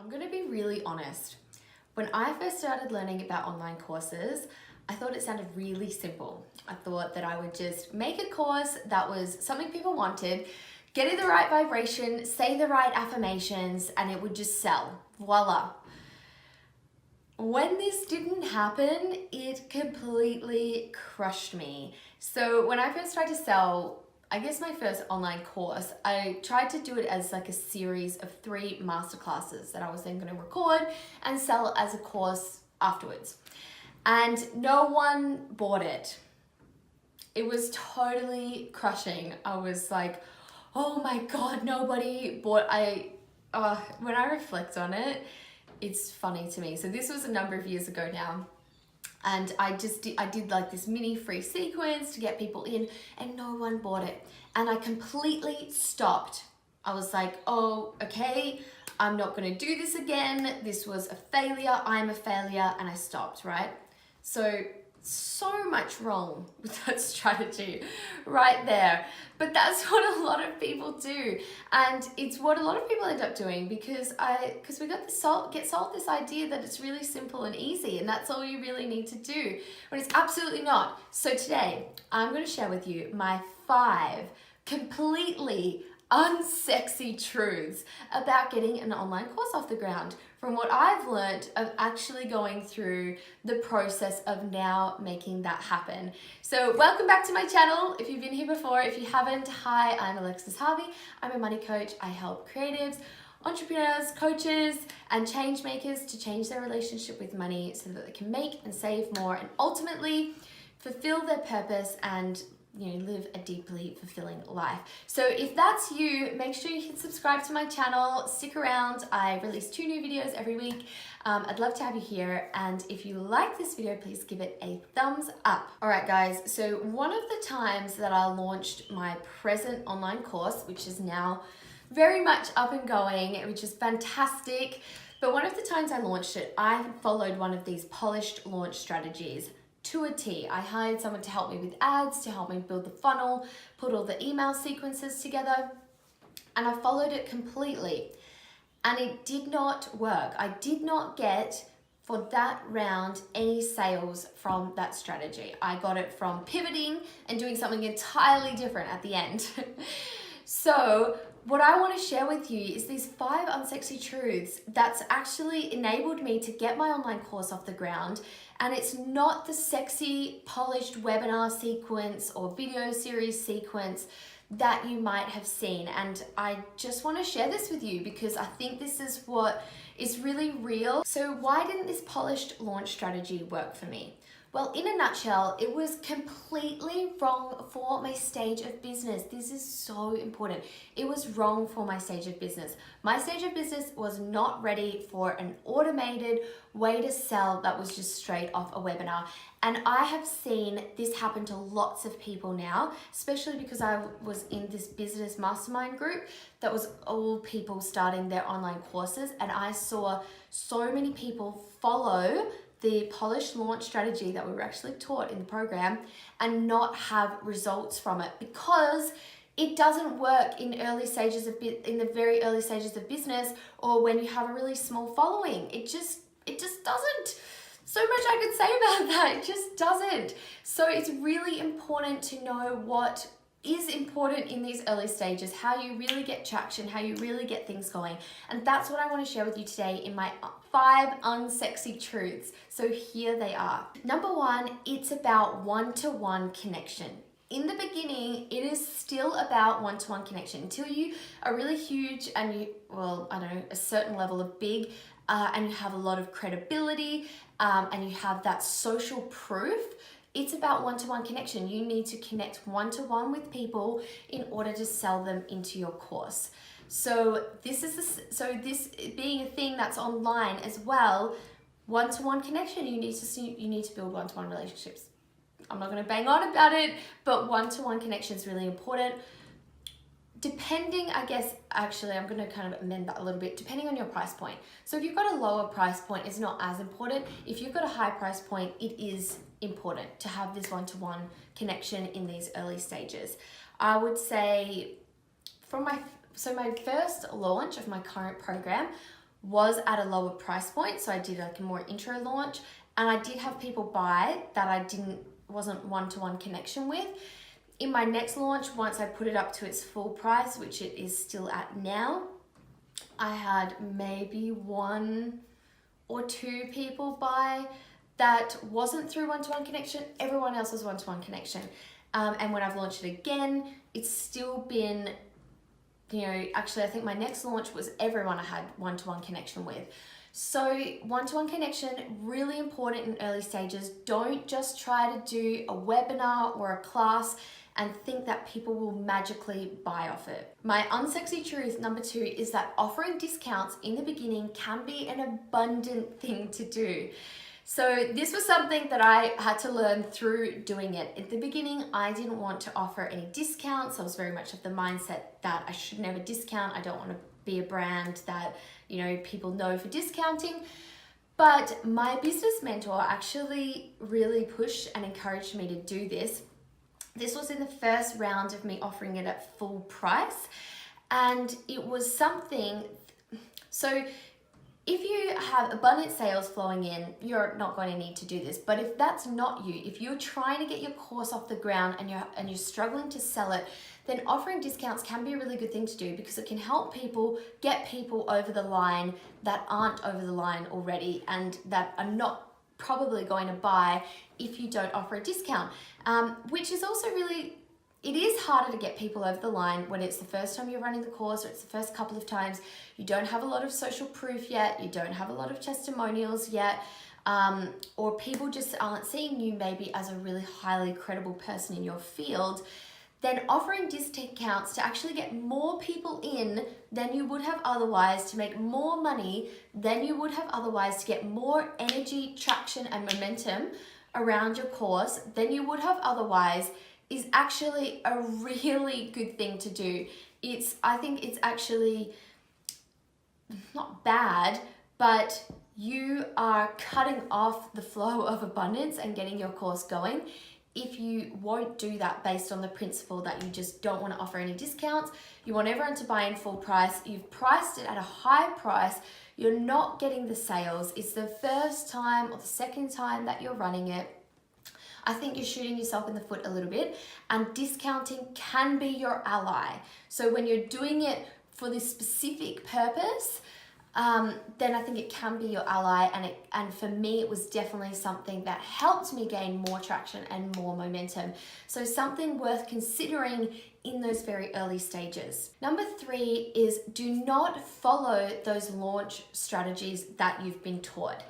I'm going to be really honest. When I first started learning about online courses, I thought it sounded really simple. I thought that I would just make a course that was something people wanted, get it the right vibration, say the right affirmations, and it would just sell. Voila. When this didn't happen, it completely crushed me. So when I first tried to sell, I guess my first online course, I tried to do it as like a series of 3 masterclasses that I was then going to record and sell as a course afterwards. And no one bought it. It was totally crushing. I was like, oh my God, nobody bought. When I reflect on it, it's funny to me. So this was a number of years ago now. And I did like this mini free sequence to get people in, and no one bought it. And I completely stopped. I was like, oh, okay, I'm not gonna do this again. This was a failure, I'm a failure, and I stopped, right? So much wrong with that strategy right there. But that's what a lot of people do. And it's what a lot of people end up doing because we get sold this idea that it's really simple and easy and that's all you really need to do, when it's absolutely not. So today, I'm going to share with you my 5 completely unsexy truths about getting an online course off the ground, from what I've learned of actually going through the process of now making that happen. So welcome back to my channel. If you've been here before, if you haven't, hi, I'm Alexis Harvey. I'm a money coach. I help creatives, entrepreneurs, coaches, and change makers to change their relationship with money so that they can make and save more and ultimately fulfill their purpose and live a deeply fulfilling life. So if that's you, make sure you hit subscribe to my channel, stick around. I release 2 new videos every week. I'd love to have you here. And if you like this video, please give it a thumbs up. All right, guys. So one of the times that I launched my present online course, which is now very much up and going, which is fantastic. But one of the times I launched it, I followed one of these polished launch strategies to a T. I hired someone to help me with ads, to help me build the funnel, put all the email sequences together, and I followed it completely. And it did not work. I did not get, for that round, any sales from that strategy. I got it from pivoting and doing something entirely different at the end. So what I want to share with you is these 5 unsexy truths that's actually enabled me to get my online course off the ground. And it's not the sexy, polished webinar sequence or video series sequence that you might have seen. And I just want to share this with you because I think this is what is really real. So why didn't this polished launch strategy work for me? Well, in a nutshell, it was completely wrong for my stage of business. This is so important. It was wrong for my stage of business. My stage of business was not ready for an automated way to sell that was just straight off a webinar. And I have seen this happen to lots of people now, especially because I was in this business mastermind group that was all people starting their online courses. And I saw so many people follow the polished launch strategy that we were actually taught in the program and not have results from it because it doesn't work in the very early stages of business or when you have a really small following. It just doesn't. So much I could say about that. It just doesn't. So it's really important to know what is important in these early stages, how you really get traction, how you really get things going. And that's what I want to share with you today in my 5 unsexy truths. So here they are. Number 1, it's about one-to-one connection. In the beginning, it is still about one-to-one connection until you are really huge and a certain level of big, and you have a lot of credibility, and you have that social proof. It's about one-to-one connection. You need to connect one-to-one with people in order to sell them into your course. So this being a thing that's online as well, one-to-one connection. You need to build one-to-one relationships. I'm not going to bang on about it, but one-to-one connection is really important. Depending, I'm going to kind of amend that a little bit, depending on your price point. So if you've got a lower price point, it's not as important. If you've got a high price point, it is important to have this one-to-one connection in these early stages. I would say my first launch of my current program was at a lower price point. So I did like a more intro launch, and I did have people buy that I wasn't one-to-one connection with. In my next launch, once I put it up to its full price, which it is still at now, I had maybe 1 or 2 people buy that wasn't through one-to-one connection. Everyone else was one-to-one connection. And when I've launched it again, it's still been, actually I think my next launch was everyone I had one-to-one connection with. So one-to-one connection, really important in early stages. Don't just try to do a webinar or a class and think that people will magically buy off it. My unsexy truth number 2 is that offering discounts in the beginning can be an abundant thing to do. So this was something that I had to learn through doing it. At the beginning, I didn't want to offer any discounts. I was very much of the mindset that I should never discount. I don't want to be a brand that, people know for discounting. But my business mentor actually really pushed and encouraged me to do this. This was in the first round of me offering it at full price. And it was something, so if you have abundant sales flowing in, you're not going to need to do this. But if that's not you, if you're trying to get your course off the ground and you're struggling to sell it, then offering discounts can be a really good thing to do, because it can help people get people over the line that aren't over the line already and that are not probably going to buy if you don't offer a discount, which is also really, it is harder to get people over the line when it's the first time you're running the course, or it's the first couple of times. You don't have a lot of social proof yet, you don't have a lot of testimonials yet, or people just aren't seeing you maybe as a really highly credible person in your field. Then offering discounts to actually get more people in than you would have otherwise, to make more money than you would have otherwise, to get more energy, traction, and momentum around your course than you would have otherwise, is actually a really good thing to do. I think it's actually not bad, but you are cutting off the flow of abundance and getting your course going if you won't do that based on the principle that you just don't want to offer any discounts. You want everyone to buy in full price. You've priced it at a high price. You're not getting the sales. It's the first time or the second time that you're running it. I think you're shooting yourself in the foot a little bit, and discounting can be your ally. So when you're doing it for this specific purpose, then I think it can be your ally, and for me it was definitely something that helped me gain more traction and more momentum. So something worth considering in those very early stages. Number 3 is do not follow those launch strategies that you've been taught.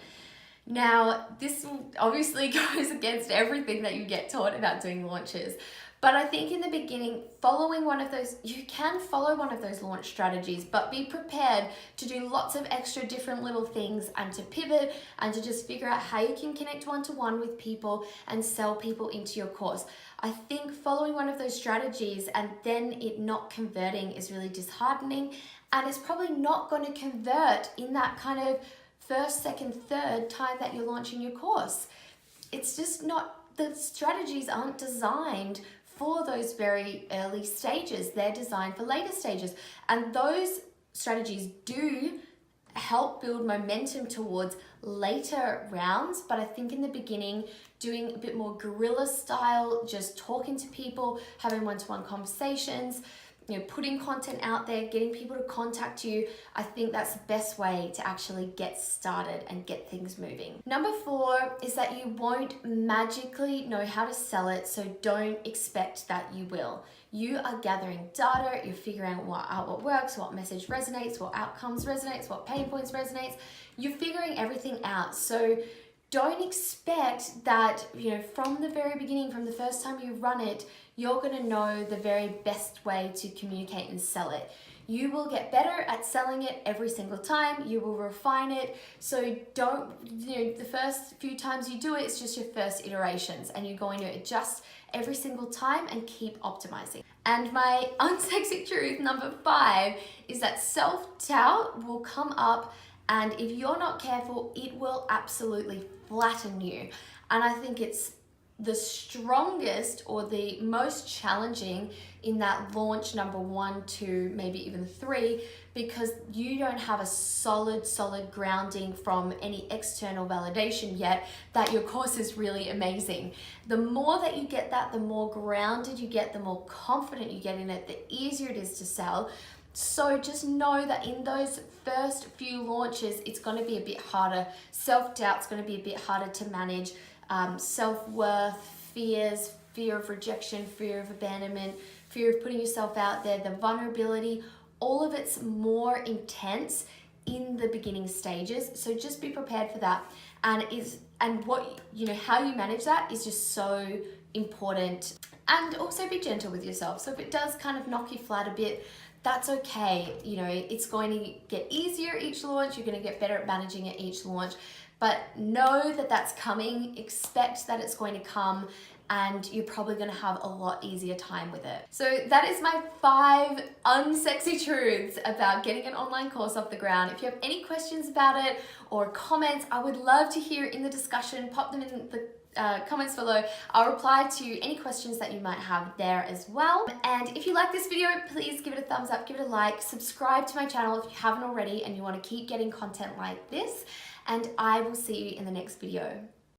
Now, this obviously goes against everything that you get taught about doing launches. But I think in the beginning, you can follow one of those launch strategies, but be prepared to do lots of extra different little things and to pivot and to just figure out how you can connect one-to-one with people and sell people into your course. I think following one of those strategies and then it not converting is really disheartening, and it's probably not going to convert in that kind of first, second, third time that you're launching your course. It's just not, the strategies aren't designed for those very early stages. They're designed for later stages. And those strategies do help build momentum towards later rounds. But I think in the beginning, doing a bit more guerrilla style, just talking to people, having one-to-one conversations, putting content out there, getting people to contact you, I think that's the best way to actually get started and get things moving. Number 4 is that you won't magically know how to sell it, so don't expect that you will. You are gathering data, you're figuring out what works, what message resonates, what outcomes resonates, what pain points resonates. You're figuring everything out. So don't expect that, from the very beginning, from the first time you run it, you're going to know the very best way to communicate and sell it. You will get better at selling it every single time. You will refine it. So the first few times you do it, it's just your first iterations, and you're going to adjust every single time and keep optimizing. And my unsexy truth number 5 is that self-doubt will come up, and if you're not careful, it will absolutely flatten you. And I think it's the strongest or the most challenging in that launch number 1, 2, maybe even 3, because you don't have a solid grounding from any external validation yet that your course is really amazing. The more that you get that, the more grounded you get, the more confident you get in it, the easier it is to sell. So just know that in those first few launches, it's going to be a bit harder. Self-doubt's going to be a bit harder to manage. Self-worth, fears, fear of rejection, fear of abandonment, fear of putting yourself out there, the vulnerability, all of it's more intense in the beginning stages. So just be prepared for that. And what, you know, how you manage that is just so important. And also be gentle with yourself. So if it does kind of knock you flat a bit, that's okay. You know, it's going to get easier each launch. You're going to get better at managing it each launch. But know that that's coming, expect that it's going to come, and you're probably going to have a lot easier time with it. So that is my 5 unsexy truths about getting an online course off the ground. If you have any questions about it or comments, I would love to hear in the discussion. Pop them in the comments below. I'll reply to any questions that you might have there as well. And if you like this video, please give it a thumbs up, give it a like, subscribe to my channel if you haven't already and you want to keep getting content like this. And I will see you in the next video.